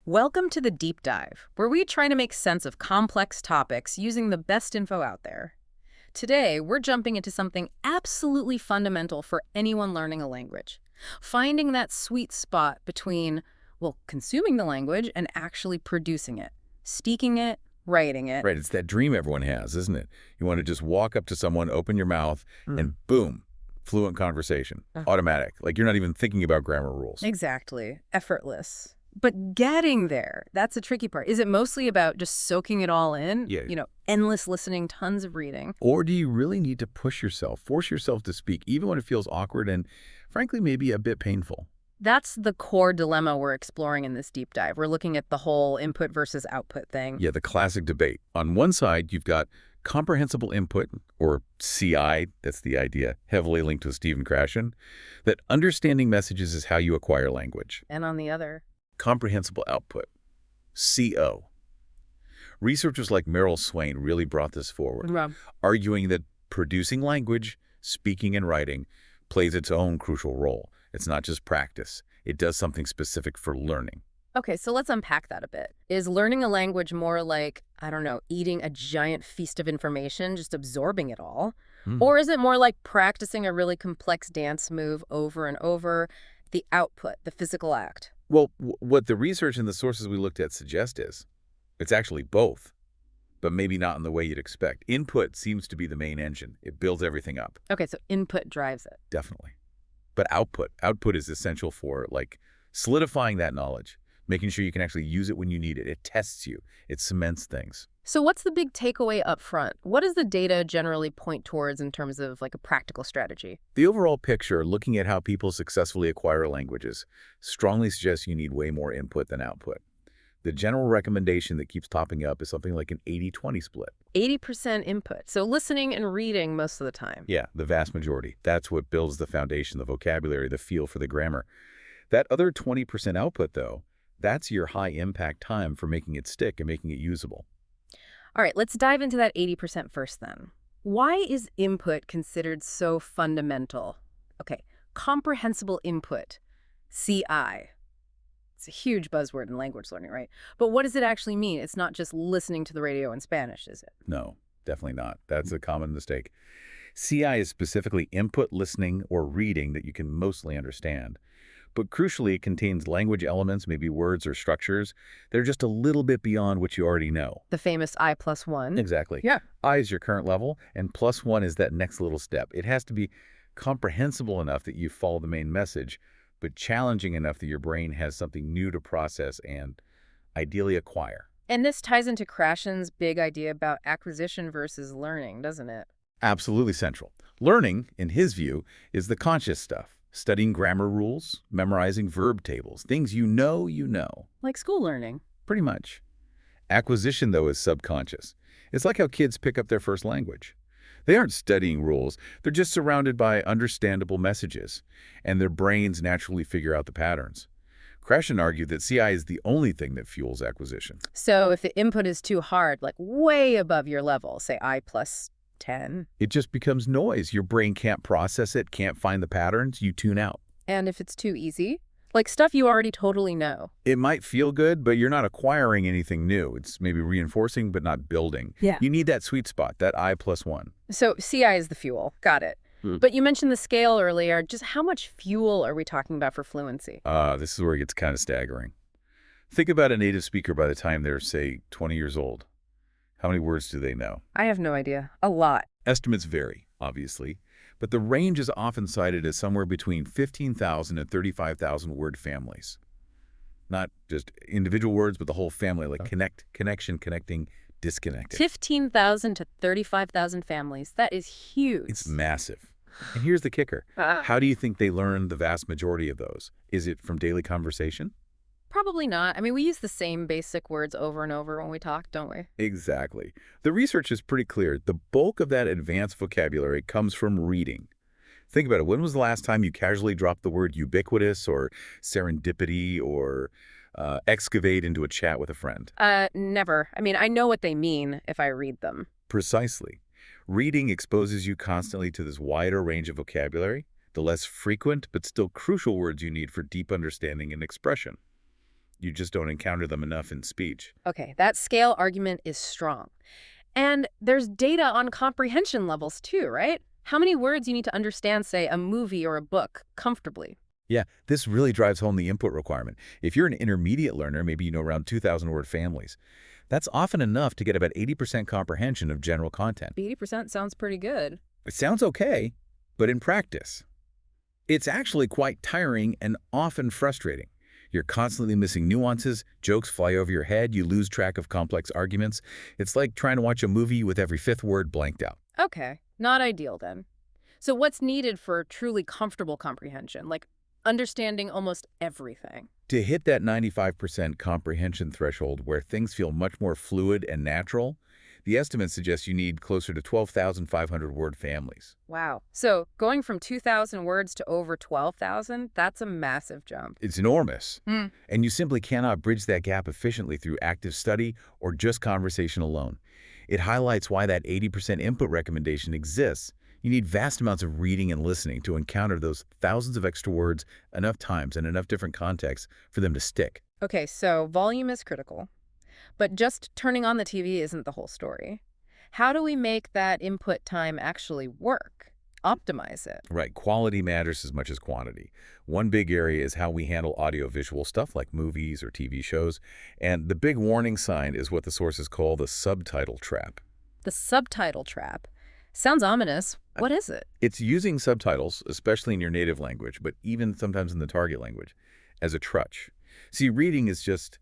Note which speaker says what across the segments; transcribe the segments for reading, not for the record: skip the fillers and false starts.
Speaker 1: Welcome to the Deep Dive, where we try to make sense of complex topics using the best info out there. Today, we're jumping into something absolutely fundamental for anyone learning a language. Finding that sweet spot between, well, consuming the language and actually producing it. Speaking it, writing it.
Speaker 2: Right, it's that dream everyone has, isn't it? You want to just walk up to someone, open your mouth, and boom, fluent conversation, automatic. Like you're not even thinking about grammar rules.
Speaker 1: Exactly. Effortless. But getting there, that's the tricky part. Is it mostly about just soaking it all in?
Speaker 2: Yeah.
Speaker 1: Endless listening, tons of reading.
Speaker 2: Or do you really need to push yourself, force yourself to speak, even when it feels awkward and, frankly, maybe a bit painful?
Speaker 1: That's the core dilemma we're exploring in this deep dive. We're looking at the whole input versus output thing.
Speaker 2: Yeah, the classic debate. On one side, you've got comprehensible input, or CI, that's the idea, heavily linked with Stephen Krashen, that understanding messages is how you acquire language.
Speaker 1: And on the other,
Speaker 2: Comprehensible output, CO. Researchers like Meryl Swain really brought this forward, arguing that producing language, speaking and writing, plays its own crucial role. It's not just practice. It does something specific for learning.
Speaker 1: Okay, so let's unpack that a bit. Is learning a language more like, I don't know, eating a giant feast of information, just absorbing it all? Or is it more like practicing a really complex dance move over and over, the output, the physical act?
Speaker 2: Well, what the research and the sources we looked at suggest is it's actually both, but maybe not in the way you'd expect. Input seems to be the main engine. It builds everything up.
Speaker 1: Okay, so input drives it.
Speaker 2: Definitely. But output is essential for, like, solidifying that knowledge, making sure you can actually use it when you need it. It tests you. It cements things.
Speaker 1: So what's the big takeaway up front? What does the data generally point towards in terms of like a practical strategy?
Speaker 2: The overall picture, looking at how people successfully acquire languages, strongly suggests you need way more input than output. The general recommendation that keeps popping up is something like an 80-20 split.
Speaker 1: 80% input, so listening and reading most of the time.
Speaker 2: Yeah, the vast majority. That's what builds the foundation, the vocabulary, the feel for the grammar. That other 20% output, though, that's your high-impact time for making it stick and making it usable.
Speaker 1: All right, let's dive into that 80% first then. Why is input considered so fundamental? Okay, comprehensible input, CI. It's a huge buzzword in language learning, right? But what does it actually mean? It's not just listening to the radio in Spanish, is it?
Speaker 2: No, definitely not. That's a common mistake. CI is specifically input listening or reading that you can mostly understand. But crucially, it contains language elements, maybe words or structures, that are just a little bit beyond what you already know.
Speaker 1: The famous I+1.
Speaker 2: Exactly.
Speaker 1: Yeah.
Speaker 2: I is your current level, and +1 is that next little step. It has to be comprehensible enough that you follow the main message, but challenging enough that your brain has something new to process and ideally acquire.
Speaker 1: And this ties into Krashen's big idea about acquisition versus learning, doesn't it?
Speaker 2: Absolutely central. Learning, in his view, is the conscious stuff. Studying grammar rules, memorizing verb tables, things you know.
Speaker 1: Like school learning.
Speaker 2: Pretty much. Acquisition, though, is subconscious. It's like how kids pick up their first language. They aren't studying rules. They're just surrounded by understandable messages, and their brains naturally figure out the patterns. Krashen argued that CI is the only thing that fuels acquisition.
Speaker 1: So if the input is too hard, like way above your level, say I+10.
Speaker 2: It just becomes noise. Your brain can't process it, can't find the patterns, you tune out.
Speaker 1: And if it's too easy? Like stuff you already totally know.
Speaker 2: It might feel good, but you're not acquiring anything new. It's maybe reinforcing, but not building.
Speaker 1: Yeah.
Speaker 2: You need that sweet spot, that I+1.
Speaker 1: So CI is the fuel. Got it. But you mentioned the scale earlier. Just how much fuel are we talking about for fluency?
Speaker 2: This is where it gets kind of staggering. Think about a native speaker by the time they're, say, 20 years old. How many words do they know?
Speaker 1: I have no idea. A lot.
Speaker 2: Estimates vary, obviously, but the range is often cited as somewhere between 15,000 and 35,000 word families. Not just individual words, but the whole family, like connection, connecting, disconnected.
Speaker 1: 15,000 to 35,000 families. That is huge.
Speaker 2: It's massive. And here's the kicker. How do you think they learn the vast majority of those? Is it from daily conversation?
Speaker 1: Probably not. I mean, we use the same basic words over and over when we talk, don't we?
Speaker 2: Exactly. The research is pretty clear. The bulk of that advanced vocabulary comes from reading. Think about it. When was the last time you casually dropped the word ubiquitous or serendipity or excavate into a chat with a friend?
Speaker 1: Never. I mean, I know what they mean if I read them.
Speaker 2: Precisely. Reading exposes you constantly to this wider range of vocabulary, the less frequent but still crucial words you need for deep understanding and expression. You just don't encounter them enough in speech.
Speaker 1: Okay, that scale argument is strong. And there's data on comprehension levels too, right? How many words you need to understand, say, a movie or a book comfortably?
Speaker 2: Yeah, this really drives home the input requirement. If you're an intermediate learner, maybe you know around 2,000 word families. That's often enough to get about 80% comprehension of general content.
Speaker 1: 80% sounds pretty good.
Speaker 2: It sounds okay, but in practice, it's actually quite tiring and often frustrating. You're constantly missing nuances, jokes fly over your head, you lose track of complex arguments. It's like trying to watch a movie with every fifth word blanked out.
Speaker 1: Okay, not ideal then. So what's needed for truly comfortable comprehension, like understanding almost everything?
Speaker 2: To hit that 95% comprehension threshold where things feel much more fluid and natural, the estimate suggests you need closer to 12,500 word families.
Speaker 1: Wow. So going from 2,000 words to over 12,000, that's a massive jump.
Speaker 2: It's enormous,
Speaker 1: Hmm.
Speaker 2: and you simply cannot bridge that gap efficiently through active study or just conversation alone. It highlights why that 80% input recommendation exists. You need vast amounts of reading and listening to encounter those thousands of extra words enough times and enough different contexts for them to stick.
Speaker 1: Okay, so volume is critical. But just turning on the TV isn't the whole story. How do we make that input time actually work? Optimize it.
Speaker 2: Right, quality matters as much as quantity. One big area is how we handle audiovisual stuff like movies or TV shows, and the big warning sign is what the sources call the subtitle trap.
Speaker 1: The subtitle trap. Sounds ominous. What is it?
Speaker 2: It's using subtitles, especially in your native language, but even sometimes in the target language, as a crutch. See, reading is just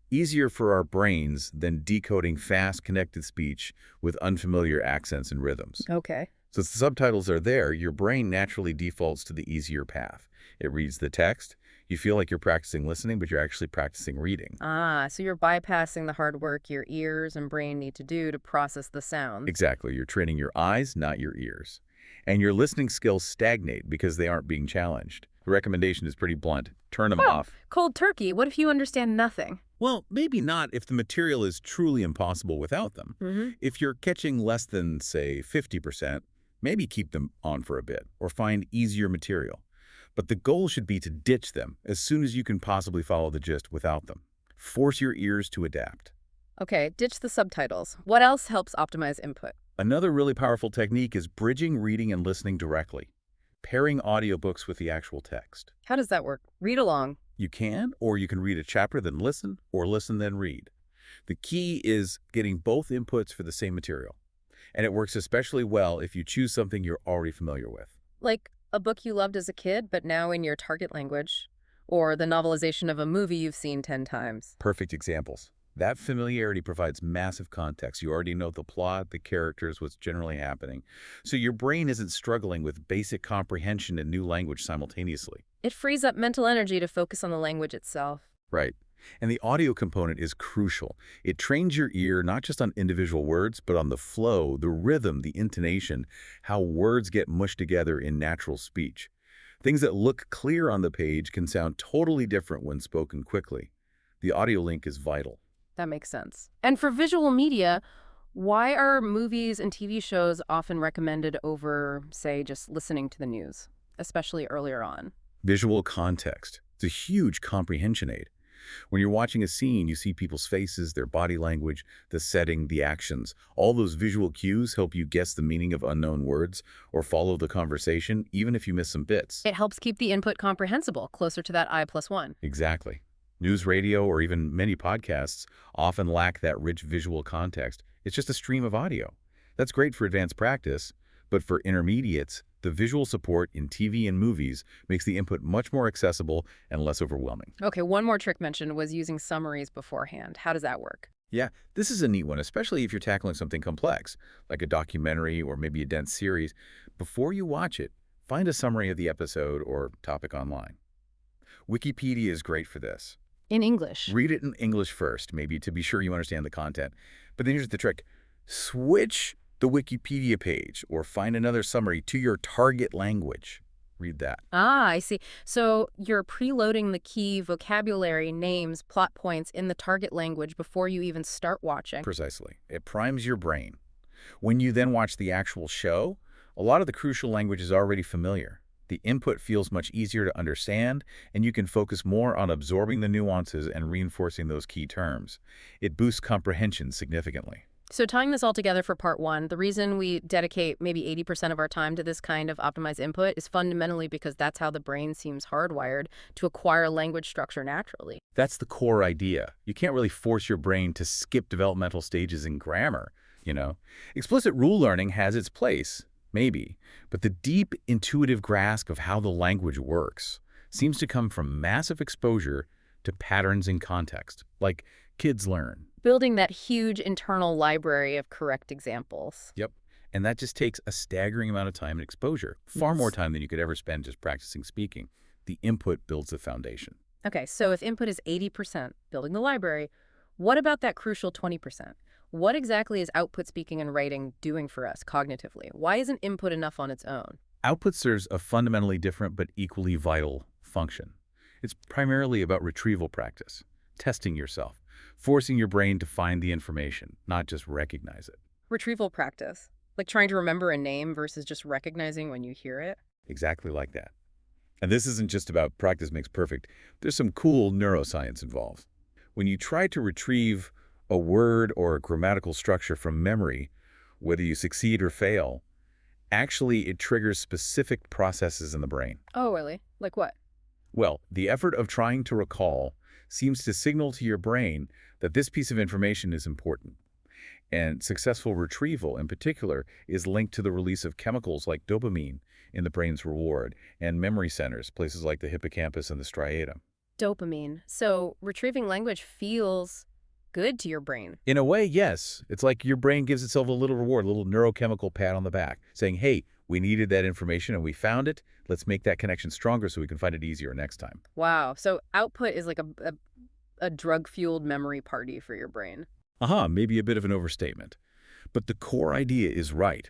Speaker 2: easier for our brains than decoding fast, connected speech with unfamiliar accents and rhythms.
Speaker 1: Okay.
Speaker 2: So if the subtitles are there, your brain naturally defaults to the easier path. It reads the text. You feel like you're practicing listening, but you're actually practicing reading.
Speaker 1: Ah, so you're bypassing the hard work your ears and brain need to do to process the sounds.
Speaker 2: Exactly. You're training your eyes, not your ears. And your listening skills stagnate because they aren't being challenged. The recommendation is pretty blunt. Turn them off.
Speaker 1: Cold turkey. What if you understand nothing?
Speaker 2: Well, maybe not if the material is truly impossible without them.
Speaker 1: Mm-hmm.
Speaker 2: If you're catching less than, say, 50%, maybe keep them on for a bit or find easier material. But the goal should be to ditch them as soon as you can possibly follow the gist without them. Force your ears to adapt.
Speaker 1: Okay, ditch the subtitles. What else helps optimize input?
Speaker 2: Another really powerful technique is bridging reading and listening directly, pairing audiobooks with the actual text.
Speaker 1: How does that work? Read along.
Speaker 2: You can, or you can read a chapter then listen, or listen then read. The key is getting both inputs for the same material. And it works especially well if you choose something you're already familiar with.
Speaker 1: Like a book you loved as a kid, but now in your target language. Or the novelization of a movie you've seen 10 times.
Speaker 2: Perfect examples. That familiarity provides massive context. You already know the plot, the characters, what's generally happening. So your brain isn't struggling with basic comprehension and new language simultaneously.
Speaker 1: It frees up mental energy to focus on the language itself.
Speaker 2: Right. And the audio component is crucial. It trains your ear not just on individual words, but on the flow, the rhythm, the intonation, how words get mushed together in natural speech. Things that look clear on the page can sound totally different when spoken quickly. The audio link is vital.
Speaker 1: That makes sense. And for visual media, why are movies and TV shows often recommended over, say, just listening to the news, especially earlier on?
Speaker 2: Visual context. It's a huge comprehension aid. When you're watching a scene, you see people's faces, their body language, the setting, the actions. All those visual cues help you guess the meaning of unknown words or follow the conversation, even if you miss some bits.
Speaker 1: It helps keep the input comprehensible, closer to that I+1.
Speaker 2: Exactly. News radio or even many podcasts often lack that rich visual context. It's just a stream of audio. That's great for advanced practice, but for intermediates, the visual support in TV and movies makes the input much more accessible and less overwhelming.
Speaker 1: Okay, one more trick mentioned was using summaries beforehand. How does that work?
Speaker 2: Yeah, this is a neat one, especially if you're tackling something complex, like a documentary or maybe a dense series. Before you watch it, find a summary of the episode or topic online. Wikipedia is great for this.
Speaker 1: In English.
Speaker 2: Read it in English first, maybe to be sure you understand the content. But then here's the trick. Switch the Wikipedia page or find another summary to your target language. Read that.
Speaker 1: Ah, I see. So you're preloading the key vocabulary, names, plot points in the target language before you even start watching.
Speaker 2: Precisely. It primes your brain. When you then watch the actual show, a lot of the crucial language is already familiar. The input feels much easier to understand, and you can focus more on absorbing the nuances and reinforcing those key terms. It boosts comprehension significantly.
Speaker 1: So tying this all together for part one, the reason we dedicate maybe 80% of our time to this kind of optimized input is fundamentally because that's how the brain seems hardwired to acquire language structure naturally.
Speaker 2: That's the core idea. You can't really force your brain to skip developmental stages in grammar. Explicit rule learning has its place, maybe, but the deep intuitive grasp of how the language works seems to come from massive exposure to patterns in context, like kids learn.
Speaker 1: Building that huge internal library of correct examples.
Speaker 2: Yep. And that just takes a staggering amount of time and exposure, far more
Speaker 1: Yes.
Speaker 2: time than you could ever spend just practicing speaking. The input builds the foundation.
Speaker 1: Okay, so if input is 80%, building the library, what about that crucial 20%? What exactly is output speaking and writing doing for us cognitively? Why isn't input enough on its own?
Speaker 2: Output serves a fundamentally different but equally vital function. It's primarily about retrieval practice, testing yourself, forcing your brain to find the information, not just recognize it.
Speaker 1: Retrieval practice, like trying to remember a name versus just recognizing when you hear it.
Speaker 2: Exactly like that. And this isn't just about practice makes perfect. There's some cool neuroscience involved. When you try to retrieve a word or a grammatical structure from memory, whether you succeed or fail, actually it triggers specific processes in the brain.
Speaker 1: Oh, really? Like what?
Speaker 2: Well, the effort of trying to recall seems to signal to your brain that this piece of information is important. And successful retrieval, in particular, is linked to the release of chemicals like dopamine in the brain's reward and memory centers, places like the hippocampus and the striatum.
Speaker 1: Dopamine. So retrieving language feels good to your brain.
Speaker 2: In a way, yes. It's like your brain gives itself a little reward, a little neurochemical pat on the back, saying, hey, we needed that information and we found it. Let's make that connection stronger so we can find it easier next time.
Speaker 1: Wow. So output is like a drug-fueled memory party for your brain.
Speaker 2: Maybe a bit of an overstatement. But the core idea is right.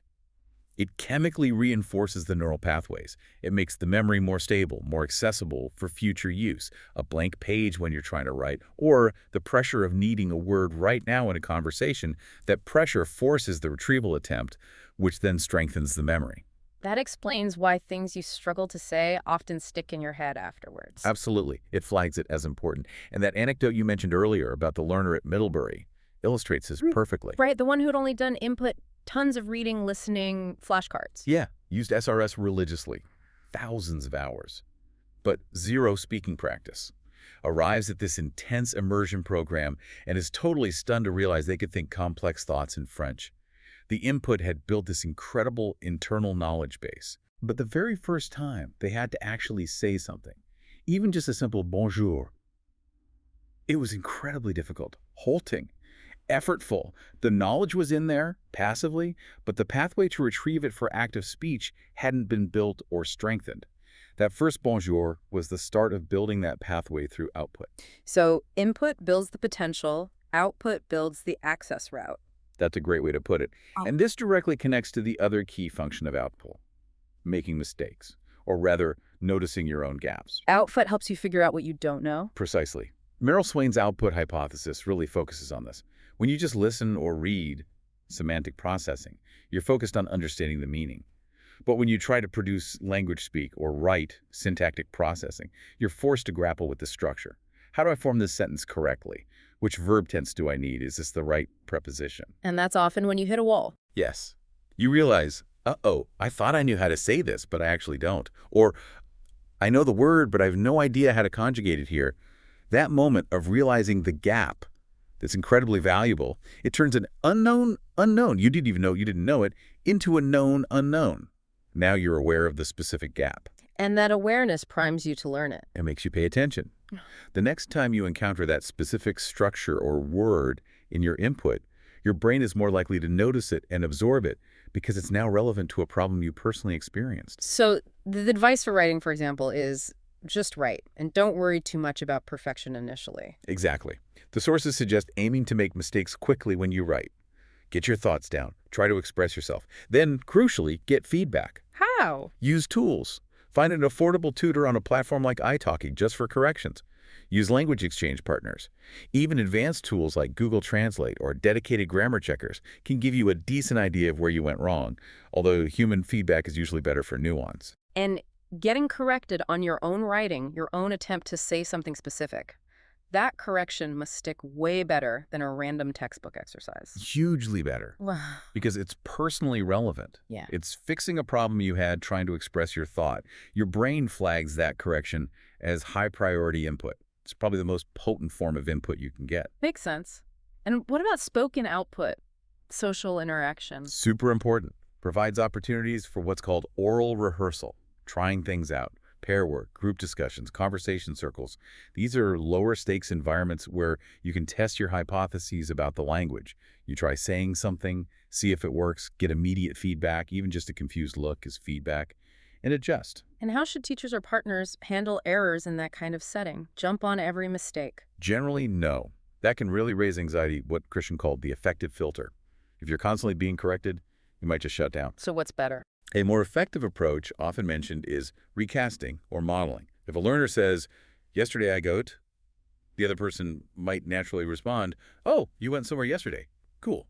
Speaker 2: It chemically reinforces the neural pathways. It makes the memory more stable, more accessible for future use. A blank page when you're trying to write, or the pressure of needing a word right now in a conversation, that pressure forces the retrieval attempt, which then strengthens the memory.
Speaker 1: That explains why things you struggle to say often stick in your head afterwards.
Speaker 2: Absolutely. It flags it as important. And that anecdote you mentioned earlier about the learner at Middlebury illustrates this perfectly.
Speaker 1: Right, the one who had only done input, tons of reading, listening, flashcards.
Speaker 2: Yeah, used SRS religiously, thousands of hours, but zero speaking practice. Arrives at this intense immersion program and is totally stunned to realize they could think complex thoughts in French. The input had built this incredible internal knowledge base. But the very first time they had to actually say something, even just a simple bonjour, it was incredibly difficult, halting, effortful. The knowledge was in there, passively, but the pathway to retrieve it for active speech hadn't been built or strengthened. That first bonjour was the start of building that pathway through output.
Speaker 1: So input builds the potential, output builds the access route.
Speaker 2: That's a great way to put it. And this directly connects to the other key function of output, making mistakes, or rather, noticing your own gaps.
Speaker 1: Output helps you figure out what you don't know.
Speaker 2: Precisely. Merrill Swain's output hypothesis really focuses on this. When you just listen or read, semantic processing, you're focused on understanding the meaning. But when you try to produce language speak or write, syntactic processing, you're forced to grapple with the structure. How do I form this sentence correctly? Which verb tense do I need? Is this the right preposition?
Speaker 1: And that's often when you hit a wall.
Speaker 2: Yes. You realize, uh-oh, I thought I knew how to say this, but I actually don't. Or, I know the word, but I have no idea how to conjugate it here. That moment of realizing the gap that's incredibly valuable, it turns an unknown unknown, you didn't even know you didn't know it, into a known unknown. Now you're aware of the specific gap.
Speaker 1: And that awareness primes you to learn it.
Speaker 2: It makes you pay attention. The next time you encounter that specific structure or word in your input, your brain is more likely to notice it and absorb it because it's now relevant to a problem you personally experienced.
Speaker 1: So the advice for writing, for example, is just write and don't worry too much about perfection initially.
Speaker 2: Exactly. The sources suggest aiming to make mistakes quickly when you write. Get your thoughts down. Try to express yourself. Then, crucially, get feedback.
Speaker 1: How?
Speaker 2: Use tools. Find an affordable tutor on a platform like italki just for corrections. Use language exchange partners. Even advanced tools like Google Translate or dedicated grammar checkers can give you a decent idea of where you went wrong, although human feedback is usually better for nuance.
Speaker 1: And getting corrected on your own writing, your own attempt to say something specific. That correction must stick way better than a random textbook exercise.
Speaker 2: Hugely better, because it's personally relevant.
Speaker 1: Yeah.
Speaker 2: It's fixing a problem you had trying to express your thought. Your brain flags that correction as high priority input. It's probably the most potent form of input you can get.
Speaker 1: Makes sense. And what about spoken output, social interaction?
Speaker 2: Super important. Provides opportunities for what's called oral rehearsal, trying things out. Pair work, group discussions, conversation circles. These are lower stakes environments where you can test your hypotheses about the language. You try saying something, see if it works, get immediate feedback, even just a confused look is feedback, and adjust.
Speaker 1: And how should teachers or partners handle errors in that kind of setting? Jump on every mistake?
Speaker 2: Generally, no. That can really raise anxiety, what Christian called the effective filter. If you're constantly being corrected, you might just shut down.
Speaker 1: So what's better?
Speaker 2: A more effective approach, often mentioned, is recasting or modeling. If a learner says, "Yesterday I goat," the other person might naturally respond, "Oh, you went somewhere yesterday. Cool."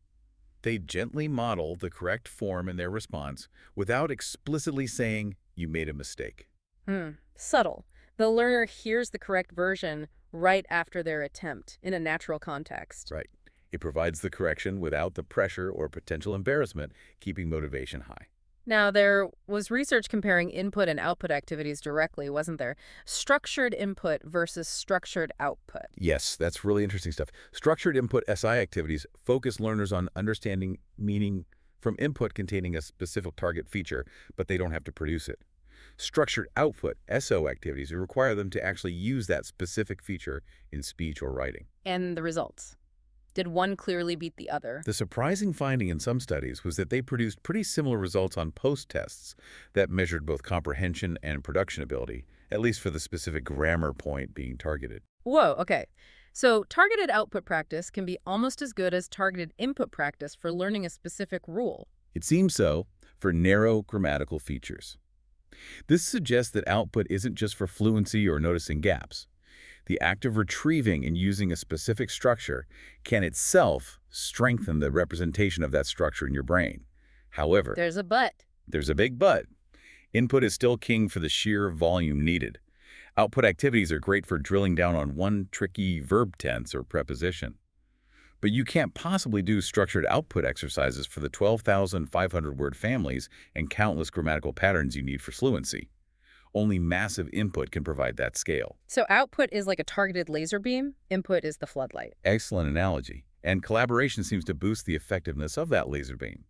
Speaker 2: They gently model the correct form in their response without explicitly saying, "You made a mistake."
Speaker 1: Subtle. The learner hears the correct version right after their attempt in a natural context.
Speaker 2: Right. It provides the correction without the pressure or potential embarrassment, keeping motivation high.
Speaker 1: Now, there was research comparing input and output activities directly, wasn't there? Structured input versus structured output.
Speaker 2: Yes, that's really interesting stuff. Structured input SI activities focus learners on understanding meaning from input containing a specific target feature, but they don't have to produce it. Structured output SO activities require them to actually use that specific feature in speech or writing.
Speaker 1: And the results? Did one clearly beat the other?
Speaker 2: The surprising finding in some studies was that they produced pretty similar results on post-tests that measured both comprehension and production ability, at least for the specific grammar point being targeted.
Speaker 1: Whoa, okay. So targeted output practice can be almost as good as targeted input practice for learning a specific rule.
Speaker 2: It seems so for narrow grammatical features. This suggests that output isn't just for fluency or noticing gaps. The act of retrieving and using a specific structure can itself strengthen the representation of that structure in your brain. However,
Speaker 1: There's a but.
Speaker 2: there's a big but. Input is still king for the sheer volume needed. Output activities are great for drilling down on one tricky verb tense or preposition. But you can't possibly do structured output exercises for the 12,500 word families and countless grammatical patterns you need for fluency. Only massive input can provide that scale.
Speaker 1: So output is like a targeted laser beam, input is the floodlight.
Speaker 2: Excellent analogy. And collaboration seems to boost the effectiveness of that laser beam.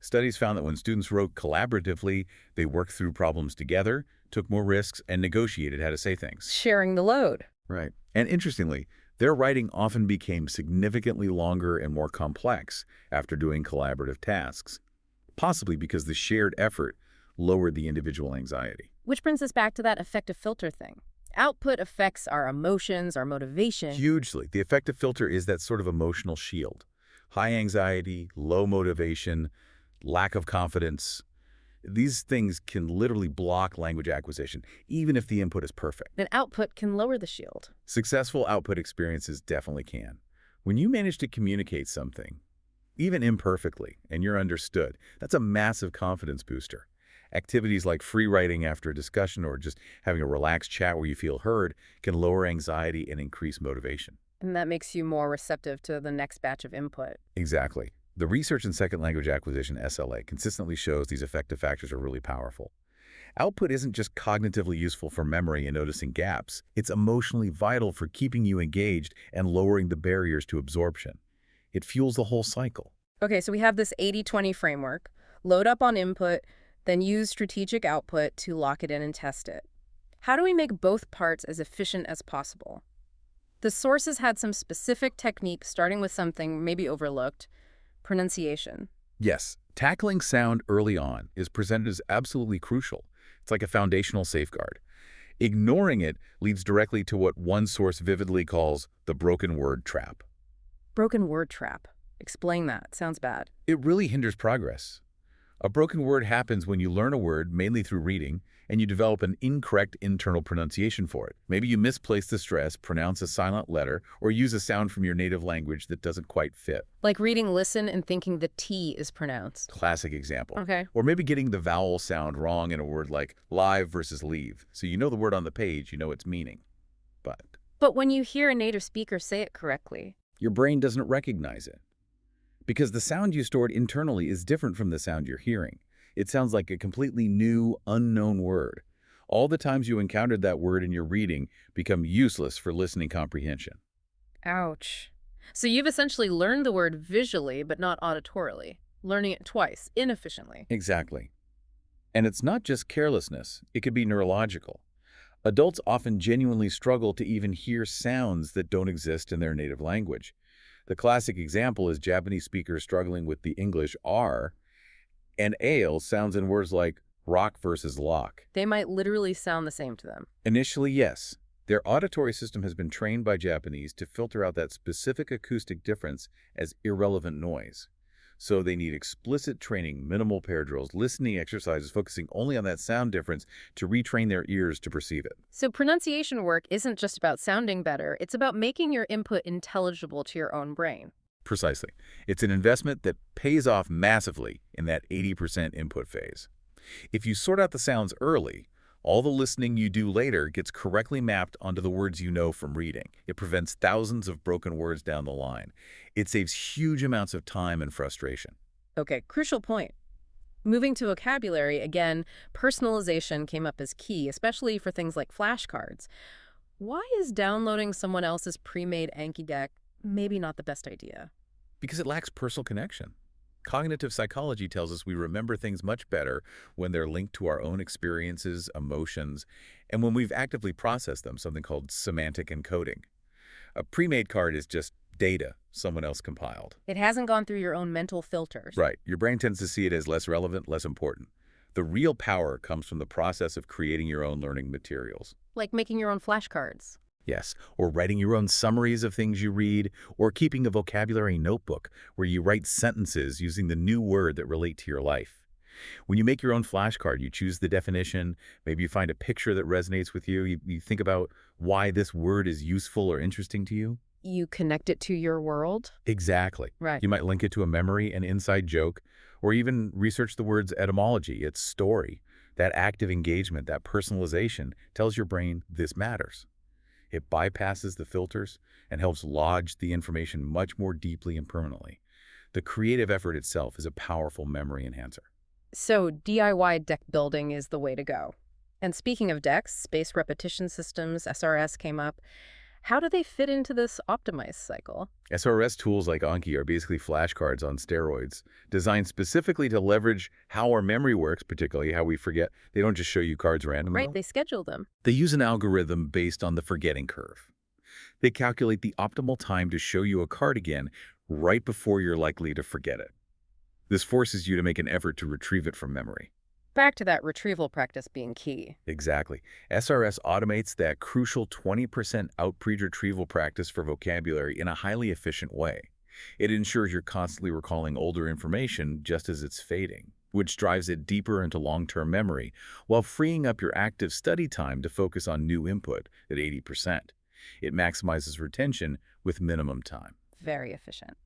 Speaker 2: Studies found that when students wrote collaboratively, they worked through problems together, took more risks, and negotiated how to say things.
Speaker 1: Sharing the load.
Speaker 2: Right. And interestingly, their writing often became significantly longer and more complex after doing collaborative tasks, possibly because the shared effort lowered the individual anxiety.
Speaker 1: Which brings us back to that effective filter thing. Output affects our emotions, our motivation.
Speaker 2: Hugely. The effective filter is that sort of emotional shield. High anxiety, low motivation, lack of confidence. These things can literally block language acquisition, even if the input is perfect.
Speaker 1: And output can lower the shield.
Speaker 2: Successful output experiences definitely can. When you manage to communicate something, even imperfectly, and you're understood, that's a massive confidence booster. Activities like free writing after a discussion or just having a relaxed chat where you feel heard can lower anxiety and increase motivation.
Speaker 1: And that makes you more receptive to the next batch of input.
Speaker 2: Exactly. The research in second language acquisition, SLA, consistently shows these effective factors are really powerful. Output isn't just cognitively useful for memory and noticing gaps. It's emotionally vital for keeping you engaged and lowering the barriers to absorption. It fuels the whole cycle.
Speaker 1: Okay, so we have this 80-20 framework. Load up on input, then use strategic output to lock it in and test it. How do we make both parts as efficient as possible? The sources had some specific techniques, starting with something maybe overlooked, pronunciation.
Speaker 2: Yes, tackling sound early on is presented as absolutely crucial. It's like a foundational safeguard. Ignoring it leads directly to what one source vividly calls the broken word trap.
Speaker 1: Broken word trap. Explain that. Sounds bad.
Speaker 2: It really hinders progress. A broken word happens when you learn a word mainly through reading, and you develop an incorrect internal pronunciation for it. Maybe you misplace the stress, pronounce a silent letter, or use a sound from your native language that doesn't quite fit.
Speaker 1: Like reading listen and thinking the T is pronounced.
Speaker 2: Classic example.
Speaker 1: Okay.
Speaker 2: Or maybe getting the vowel sound wrong in a word like live versus leave. So you know the word on the page, you know its meaning.
Speaker 1: But when you hear a native speaker say it correctly,
Speaker 2: Your brain doesn't recognize it. Because the sound you stored internally is different from the sound you're hearing. It sounds like a completely new, unknown word. All the times you encountered that word in your reading become useless for listening comprehension.
Speaker 1: ouch. So you've essentially learned the word visually, but not auditorily, learning it twice, inefficiently.
Speaker 2: Exactly. And it's not just carelessness. It could be neurological. Adults often genuinely struggle to even hear sounds that don't exist in their native language. The classic example is Japanese speakers struggling with the English R, and ale sounds in words like rock versus lock.
Speaker 1: They might literally sound the same to them.
Speaker 2: Initially, yes. Their auditory system has been trained by Japanese to filter out that specific acoustic difference as irrelevant noise. So they need explicit training, minimal pair drills, listening exercises focusing only on that sound difference to retrain their ears to perceive it.
Speaker 1: So pronunciation work isn't just about sounding better, it's about making your input intelligible to your own brain.
Speaker 2: Precisely. It's an investment that pays off massively in that 80% input phase. If you sort out the sounds early, all the listening you do later gets correctly mapped onto the words you know from reading. It prevents thousands of broken words down the line. It saves huge amounts of time and frustration.
Speaker 1: Okay, crucial point. Moving to vocabulary, again, personalization came up as key, especially for things like flashcards. Why is downloading someone else's pre-made Anki deck maybe not the best idea?
Speaker 2: Because it lacks personal connection. Cognitive psychology tells us we remember things much better when they're linked to our own experiences, emotions, and when we've actively processed them, something called semantic encoding. A pre-made card is just data someone else compiled.
Speaker 1: It hasn't gone through your own mental filters.
Speaker 2: Right. Your brain tends to see it as less relevant, less important. The real power comes from the process of creating your own learning materials.
Speaker 1: Like making your own flashcards.
Speaker 2: Yes, or writing your own summaries of things you read, or keeping a vocabulary notebook where you write sentences using the new word that relate to your life. When you make your own flashcard, you choose the definition, maybe you find a picture that resonates with you, you think about why this word is useful or interesting to you.
Speaker 1: You connect it to your world.
Speaker 2: Exactly.
Speaker 1: Right.
Speaker 2: You might link it to a memory, an inside joke, or even research the word's etymology, its story. That active engagement, that personalization, tells your brain this matters. It bypasses the filters and helps lodge the information much more deeply and permanently. The creative effort itself is a powerful memory enhancer.
Speaker 1: So DIY deck building is the way to go. And speaking of decks, spaced repetition systems, SRS came up. How do they fit into this optimized cycle?
Speaker 2: SRS tools like Anki are basically flashcards on steroids, designed specifically to leverage how our memory works, particularly how we forget. They don't just show you cards randomly.
Speaker 1: Right, they schedule them.
Speaker 2: They use an algorithm based on the forgetting curve. They calculate the optimal time to show you a card again right before you're likely to forget it. This forces you to make an effort to retrieve it from memory.
Speaker 1: Back to that retrieval practice being key.
Speaker 2: Exactly. SRS automates that crucial 20% outread retrieval practice for vocabulary in a highly efficient way. It ensures you're constantly recalling older information just as it's fading, which drives it deeper into long-term memory, while freeing up your active study time to focus on new input at 80%. It maximizes retention with minimum time.
Speaker 1: Very efficient.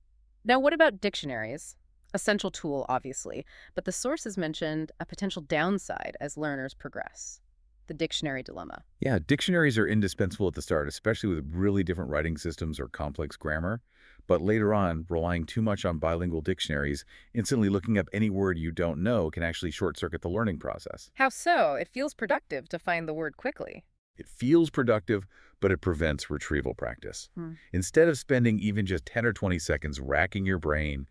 Speaker 1: Now, what about dictionaries? Essential tool, obviously, but the sources mentioned a potential downside as learners progress. The dictionary dilemma.
Speaker 2: Yeah, dictionaries are indispensable at the start, especially with really different writing systems or complex grammar. But later on, relying too much on bilingual dictionaries, instantly looking up any word you don't know can actually short-circuit the learning process.
Speaker 1: How so? It feels productive to find the word quickly.
Speaker 2: It feels productive, but it prevents retrieval practice. Instead of spending even just 10 or 20 seconds racking your brain,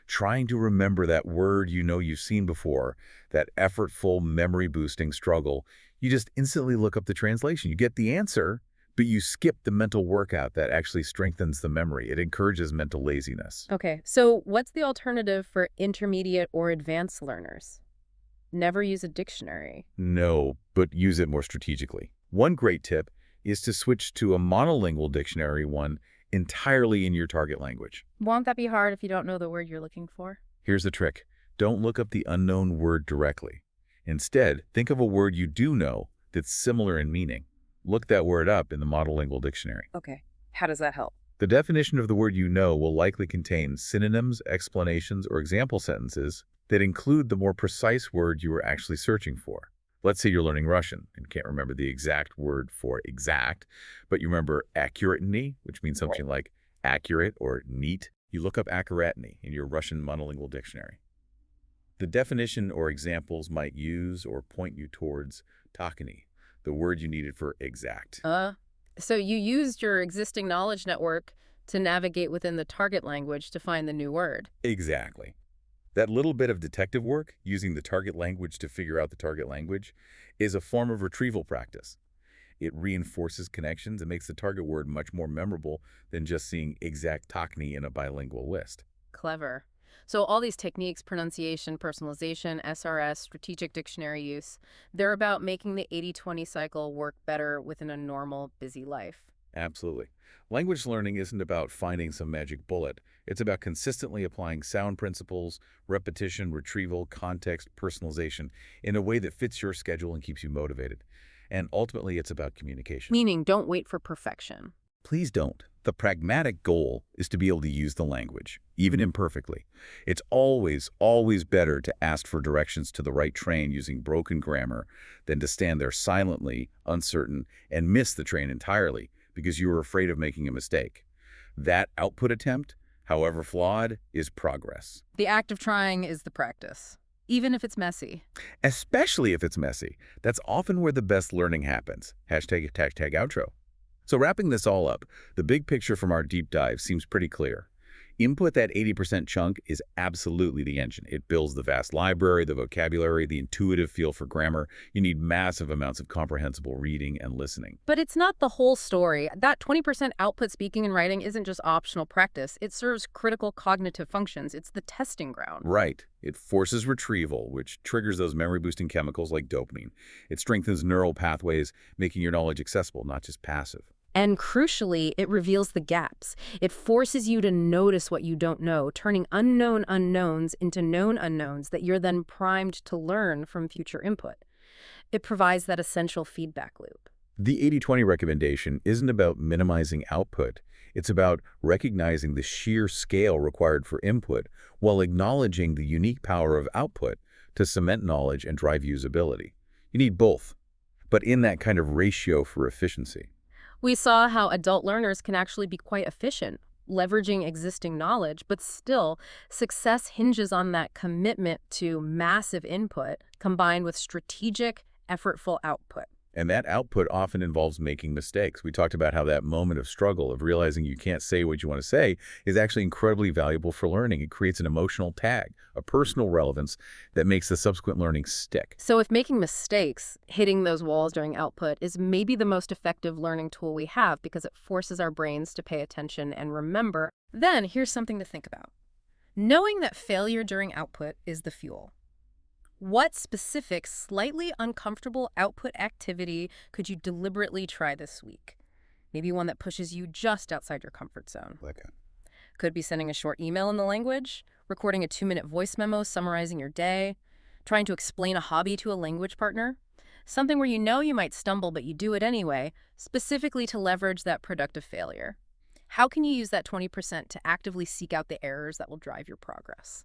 Speaker 2: trying to remember that word you know you've seen before, that effortful memory-boosting struggle, you just instantly look up the translation. You get the answer, but you skip the mental workout that actually strengthens the memory. It encourages mental laziness.
Speaker 1: Okay, so what's the alternative for intermediate or advanced learners? Never use a dictionary.
Speaker 2: No, but use it more strategically. One great tip is to switch to a monolingual dictionary, one entirely in your target language.
Speaker 1: Won't that be hard if you don't know the word you're looking for?
Speaker 2: Here's the trick. Don't look up the unknown word directly. Instead, think of a word you do know that's similar in meaning. Look that word up in the monolingual dictionary.
Speaker 1: Okay. How does that help?
Speaker 2: The definition of the word you know will likely contain synonyms, explanations, or example sentences that include the more precise word you were actually searching for. Let's say you're learning Russian and can't remember the exact word for exact, but you remember accuratny, which means something like accurate or neat. You look up accuratny in your Russian monolingual dictionary. The definition or examples might use or point you towards takani, the word you needed for exact.
Speaker 1: So you used your existing knowledge network to navigate within the target language to find the new word.
Speaker 2: Exactly. That little bit of detective work, using the target language to figure out the target language, is a form of retrieval practice. It reinforces connections and makes the target word much more memorable than just seeing exact takni in a bilingual list.
Speaker 1: Clever. So all these techniques, pronunciation, personalization, SRS, strategic dictionary use, they're about making the 80-20 cycle work better within a normal, busy life.
Speaker 2: Absolutely. Language learning isn't about finding some magic bullet. It's about consistently applying sound principles, repetition, retrieval, context, personalization in a way that fits your schedule and keeps you motivated. And ultimately, it's about communication.
Speaker 1: Meaning, don't wait for perfection.
Speaker 2: Please don't. The pragmatic goal is to be able to use the language, even imperfectly. It's always, always better to ask for directions to the right train using broken grammar than to stand there silently, uncertain, and miss the train entirely because you were afraid of making a mistake. That output attempt, however flawed, is progress.
Speaker 1: The act of trying is the practice, even if it's messy.
Speaker 2: Especially if it's messy. That's often where the best learning happens. Hashtag outro. So wrapping this all up, the big picture from our deep dive seems pretty clear. Input, that 80% chunk, is absolutely the engine. It builds the vast library, the vocabulary, the intuitive feel for grammar. You need massive amounts of comprehensible reading and listening.
Speaker 1: But it's not the whole story. That 20% output speaking and writing isn't just optional practice. It serves critical cognitive functions. It's the testing ground.
Speaker 2: Right. It forces retrieval, which triggers those memory-boosting chemicals like dopamine. It strengthens neural pathways, making your knowledge accessible, not just passive.
Speaker 1: And crucially, it reveals the gaps. It forces you to notice what you don't know, turning unknown unknowns into known unknowns that you're then primed to learn from future input. It provides that essential feedback loop.
Speaker 2: The 80-20 recommendation isn't about minimizing output. It's about recognizing the sheer scale required for input while acknowledging the unique power of output to cement knowledge and drive usability. You need both, but in that kind of ratio for efficiency.
Speaker 1: We saw how adult learners can actually be quite efficient, leveraging existing knowledge, but still, success hinges on that commitment to massive input combined with strategic, effortful output.
Speaker 2: And that output often involves making mistakes. We talked about how that moment of struggle, of realizing you can't say what you want to say, is actually incredibly valuable for learning. It creates an emotional tag, a personal relevance that makes the subsequent learning stick.
Speaker 1: So if making mistakes, hitting those walls during output, is maybe the most effective learning tool we have because it forces our brains to pay attention and remember, then here's something to think about. Knowing that failure during output is the fuel. What specific, slightly uncomfortable output activity could you deliberately try this week? Maybe one that pushes you just outside your comfort zone. Could be sending a short email in the language, recording a 2-minute voice memo summarizing your day, trying to explain a hobby to a language partner. Something where you know you might stumble, but you do it anyway, specifically to leverage that productive failure. How can you use that 20% to actively seek out the errors that will drive your progress?